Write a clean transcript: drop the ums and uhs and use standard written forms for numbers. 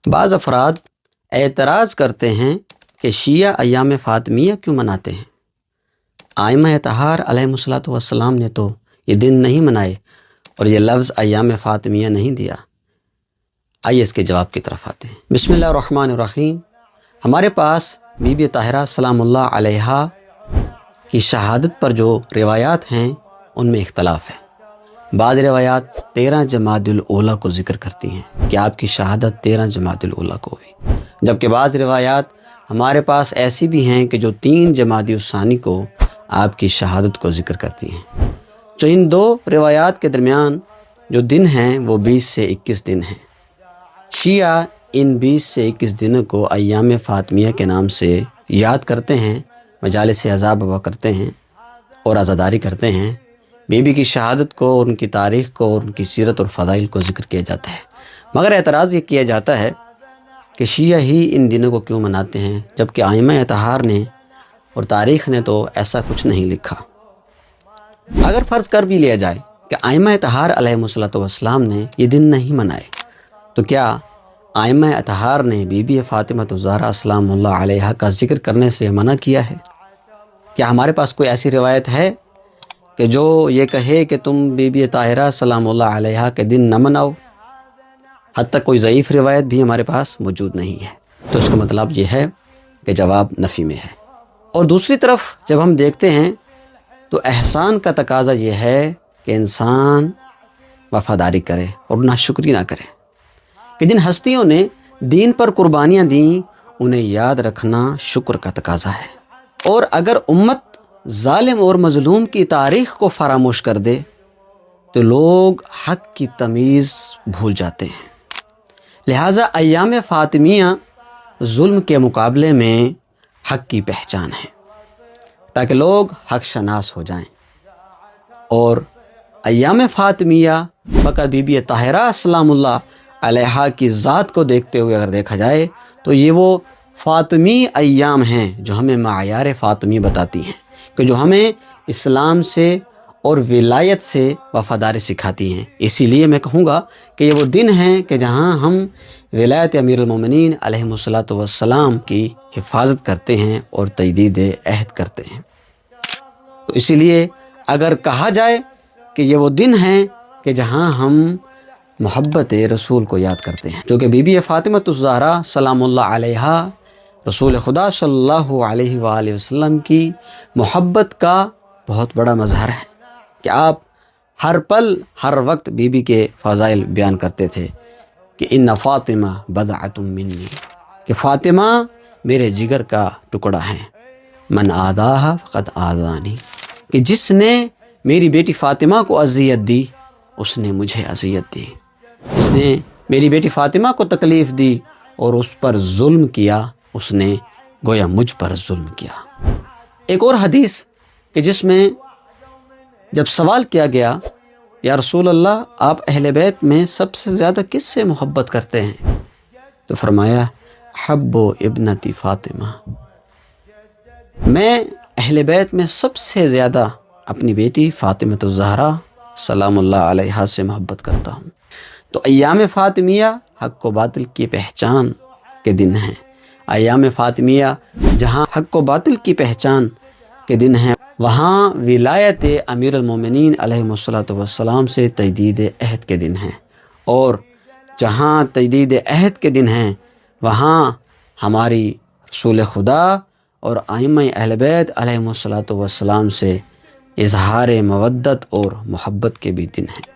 بعض افراد اعتراض کرتے ہیں کہ شیعہ ایام فاطمیہ کیوں مناتے ہیں؟ ائمہ اطہار علیہم الصلوۃ والسلام نے تو یہ دن نہیں منائے اور یہ لفظ ایام فاطمیہ نہیں دیا۔ آئیے اس کے جواب کی طرف آتے ہیں۔ بسم اللہ الرحمن الرحیم۔ ہمارے پاس بی بی طاہرہ سلام اللہ علیہا کی شہادت پر جو روایات ہیں ان میں اختلاف ہے۔ بعض روایات 13 جمادی الاولیٰ کو ذکر کرتی ہیں کہ آپ کی شہادت 13 جمادی الاولیٰ کو ہوئی، جبکہ بعض روایات ہمارے پاس ایسی بھی ہیں کہ جو 3 جمادی الثانی کو آپ کی شہادت کو ذکر کرتی ہیں۔ تو ان دو روایات کے درمیان جو دن ہیں وہ 20 سے 21 دن ہیں۔ شیعہ ان 20 سے 21 دنوں کو ایام فاطمیہ کے نام سے یاد کرتے ہیں، مجالس عزا ہوا کرتے ہیں اور عزاداری کرتے ہیں۔ بی بی کی شہادت کو، ان کی تاریخ کو اور ان کی سیرت اور فضائل کو ذکر کیا جاتا ہے، مگر اعتراض یہ کیا جاتا ہے کہ شیعہ ہی ان دنوں کو کیوں مناتے ہیں، جبکہ ائمہ اطہار نے اور تاریخ نے تو ایسا کچھ نہیں لکھا۔ اگر فرض کر بھی لیا جائے کہ ائمہ اطہار علیہم الصلوۃ والسلام نے یہ دن نہیں منائے، تو کیا ائمہ اطہار نے بی بی فاطمہ الزہرا سلام اللہ علیہا کا ذکر کرنے سے منع کیا ہے؟ کیا ہمارے پاس کوئی ایسی روایت ہے کہ جو یہ کہے کہ تم بی بی طاہرہ سلام اللہ علیہا کے دن نہ مناؤ؟ حتیٰ کوئی ضعیف روایت بھی ہمارے پاس موجود نہیں ہے۔ تو اس کا مطلب یہ ہے کہ جواب نفی میں ہے۔ اور دوسری طرف جب ہم دیکھتے ہیں تو احسان کا تقاضا یہ ہے کہ انسان وفاداری کرے اور ناشکری نہ کرے، کہ جن ہستیوں نے دین پر قربانیاں دیں انہیں یاد رکھنا شکر کا تقاضا ہے۔ اور اگر امت ظالم اور مظلوم کی تاریخ کو فراموش کر دے تو لوگ حق کی تمیز بھول جاتے ہیں۔ لہٰذا ایام فاطمیہ ظلم کے مقابلے میں حق کی پہچان ہے، تاکہ لوگ حق شناس ہو جائیں۔ اور ایام فاطمیہ فقط بی بی طاہرہ سلام اللہ علیہا کی ذات کو دیکھتے ہوئے اگر دیکھا جائے تو یہ وہ فاطمی ایام ہیں جو ہمیں معیار فاطمی بتاتی ہیں، کہ جو ہمیں اسلام سے اور ولایت سے وفاداری سکھاتی ہیں۔ اسی لیے میں کہوں گا کہ یہ وہ دن ہیں کہ جہاں ہم ولایت امیر المومنین علیہم الصلوۃ والسلام کی حفاظت کرتے ہیں اور تجدید عہد کرتے ہیں۔ تو اسی لیے اگر کہا جائے کہ یہ وہ دن ہیں کہ جہاں ہم محبت رسول کو یاد کرتے ہیں، جو کہ بی بی فاطمہ الزہرا سلام اللہ علیہا رسول خدا صلی اللہ علیہ وآلہ وسلم کی محبت کا بہت بڑا مظہر ہے، کہ آپ ہر پل ہر وقت بی بی کے فضائل بیان کرتے تھے کہ ان فاطمہ بضعۃ منی، کہ فاطمہ میرے جگر کا ٹکڑا ہے، من آذاہا فقد آذانی، کہ جس نے میری بیٹی فاطمہ کو اذیت دی اس نے مجھے اذیت دی، جس نے میری بیٹی فاطمہ کو تکلیف دی اور اس پر ظلم کیا اس نے گویا مجھ پر ظلم کیا۔ ایک اور حدیث کہ جس میں جب سوال کیا گیا یا رسول اللہ آپ اہل بیت میں سب سے زیادہ کس سے محبت کرتے ہیں، تو فرمایا حب ابنتی فاطمہ، میں اہل بیت میں سب سے زیادہ اپنی بیٹی فاطمہ الزہرا سلام اللہ علیہا سے محبت کرتا ہوں۔ تو ایام فاطمیہ حق و باطل کی پہچان کے دن ہیں۔ ایام فاطمیہ جہاں حق و باطل کی پہچان کے دن ہیں، وہاں ولایت امیر المومنین علیہ الصلوۃ والسلام سے تجدید عہد کے دن ہیں، اور جہاں تجدید عہد کے دن ہیں وہاں ہماری رسول خدا اور ائمہ اہل بیت علیہ الصلوۃ والسلام سے اظہار مودت اور محبت کے بھی دن ہیں۔